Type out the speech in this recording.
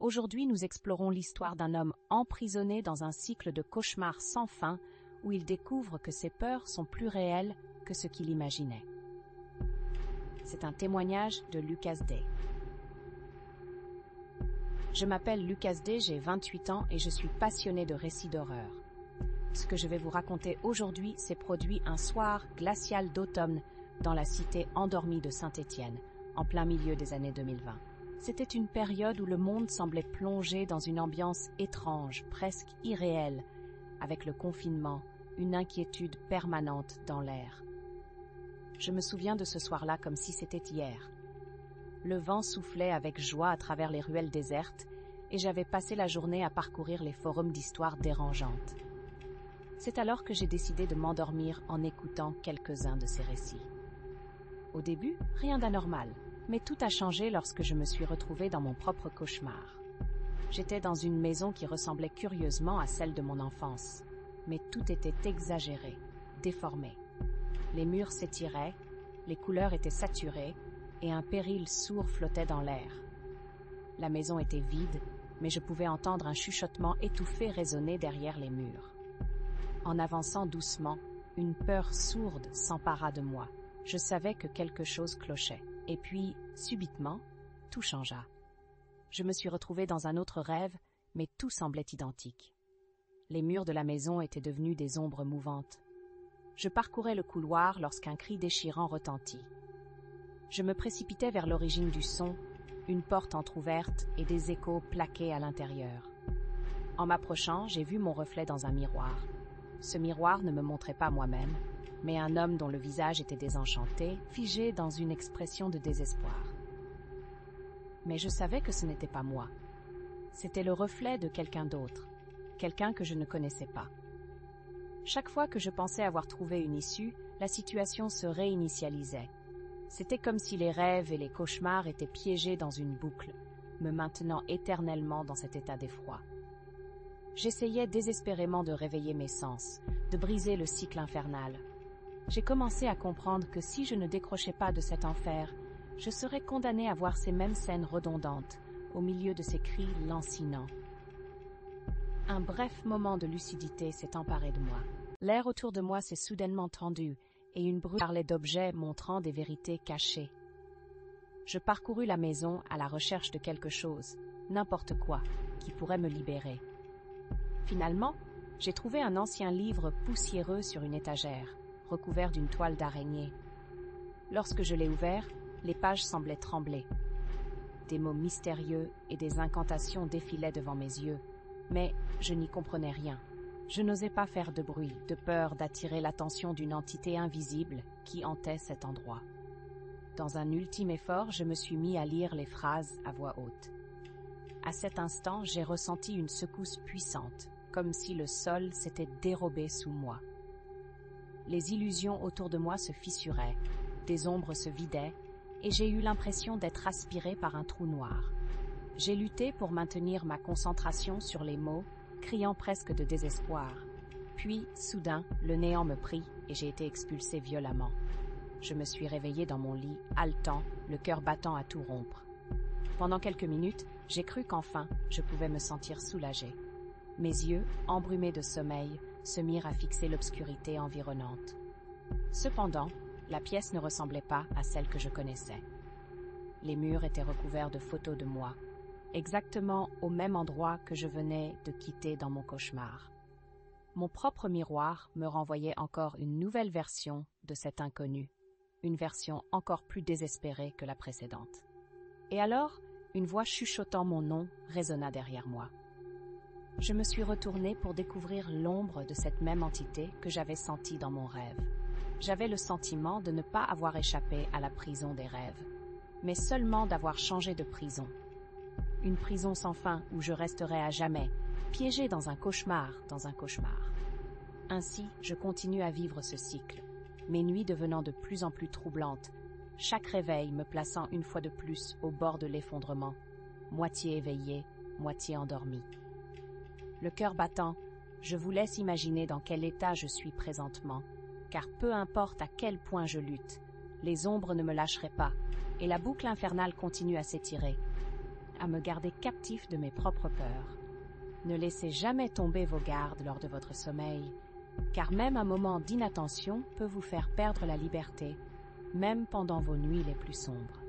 Aujourd'hui, nous explorons l'histoire d'un homme emprisonné dans un cycle de cauchemars sans fin où il découvre que ses peurs sont plus réelles que ce qu'il imaginait. C'est un témoignage de Lucas Day. Je m'appelle Lucas Day, j'ai 28 ans et je suis passionné de récits d'horreur. Ce que je vais vous raconter aujourd'hui s'est produit un soir glacial d'automne dans la cité endormie de Saint-Étienne, en plein milieu des années 2020. C'était une période où le monde semblait plongé dans une ambiance étrange, presque irréelle, avec le confinement, une inquiétude permanente dans l'air. Je me souviens de ce soir-là comme si c'était hier. Le vent soufflait avec joie à travers les ruelles désertes et j'avais passé la journée à parcourir les forums d'histoires dérangeantes. C'est alors que j'ai décidé de m'endormir en écoutant quelques-uns de ces récits. Au début, rien d'anormal, mais tout a changé lorsque je me suis retrouvée dans mon propre cauchemar. J'étais dans une maison qui ressemblait curieusement à celle de mon enfance, mais tout était exagéré, déformé. Les murs s'étiraient, les couleurs étaient saturées, et un péril sourd flottait dans l'air. La maison était vide, mais je pouvais entendre un chuchotement étouffé résonner derrière les murs. En avançant doucement, une peur sourde s'empara de moi. Je savais que quelque chose clochait. Et puis, subitement, tout changea. Je me suis retrouvée dans un autre rêve, mais tout semblait identique. Les murs de la maison étaient devenus des ombres mouvantes. Je parcourais le couloir lorsqu'un cri déchirant retentit. Je me précipitais vers l'origine du son, une porte entr'ouverte et des échos plaqués à l'intérieur. En m'approchant, j'ai vu mon reflet dans un miroir. Ce miroir ne me montrait pas moi-même, mais un homme dont le visage était désenchanté, figé dans une expression de désespoir. Mais je savais que ce n'était pas moi. C'était le reflet de quelqu'un d'autre, quelqu'un que je ne connaissais pas. Chaque fois que je pensais avoir trouvé une issue, la situation se réinitialisait. C'était comme si les rêves et les cauchemars étaient piégés dans une boucle, me maintenant éternellement dans cet état d'effroi. J'essayais désespérément de réveiller mes sens, de briser le cycle infernal. J'ai commencé à comprendre que si je ne décrochais pas de cet enfer, je serais condamnée à voir ces mêmes scènes redondantes, au milieu de ces cris lancinants. Un bref moment de lucidité s'est emparé de moi. L'air autour de moi s'est soudainement tendu, et une brume parlait d'objets montrant des vérités cachées. Je parcourus la maison à la recherche de quelque chose, n'importe quoi, qui pourrait me libérer. Finalement, j'ai trouvé un ancien livre poussiéreux sur une étagère, recouvert d'une toile d'araignée. Lorsque je l'ai ouvert, les pages semblaient trembler. Des mots mystérieux et des incantations défilaient devant mes yeux, mais je n'y comprenais rien. Je n'osais pas faire de bruit, de peur d'attirer l'attention d'une entité invisible qui hantait cet endroit. Dans un ultime effort, je me suis mis à lire les phrases à voix haute. À cet instant, j'ai ressenti une secousse puissante, comme si le sol s'était dérobé sous moi. Les illusions autour de moi se fissuraient, des ombres se vidaient, et j'ai eu l'impression d'être aspirée par un trou noir. J'ai lutté pour maintenir ma concentration sur les mots, criant presque de désespoir. Puis, soudain, le néant me prit et j'ai été expulsée violemment. Je me suis réveillée dans mon lit, haletant, le cœur battant à tout rompre. Pendant quelques minutes, j'ai cru qu'enfin, je pouvais me sentir soulagée. Mes yeux, embrumés de sommeil, se mirent à fixer l'obscurité environnante. Cependant, la pièce ne ressemblait pas à celle que je connaissais. Les murs étaient recouverts de photos de moi, exactement au même endroit que je venais de quitter dans mon cauchemar. Mon propre miroir me renvoyait encore une nouvelle version de cet inconnu, une version encore plus désespérée que la précédente. Et alors, une voix chuchotant mon nom résonna derrière moi. Je me suis retournée pour découvrir l'ombre de cette même entité que j'avais sentie dans mon rêve. J'avais le sentiment de ne pas avoir échappé à la prison des rêves, mais seulement d'avoir changé de prison. Une prison sans fin où je resterais à jamais, piégée dans un cauchemar dans un cauchemar. Ainsi, je continue à vivre ce cycle, mes nuits devenant de plus en plus troublantes, chaque réveil me plaçant une fois de plus au bord de l'effondrement, moitié éveillée, moitié endormie. Le cœur battant, je vous laisse imaginer dans quel état je suis présentement, car peu importe à quel point je lutte, les ombres ne me lâcheraient pas, et la boucle infernale continue à s'étirer. à me garder captif de mes propres peurs. Ne laissez jamais tomber vos gardes lors de votre sommeil, car même un moment d'inattention peut vous faire perdre la liberté, même pendant vos nuits les plus sombres.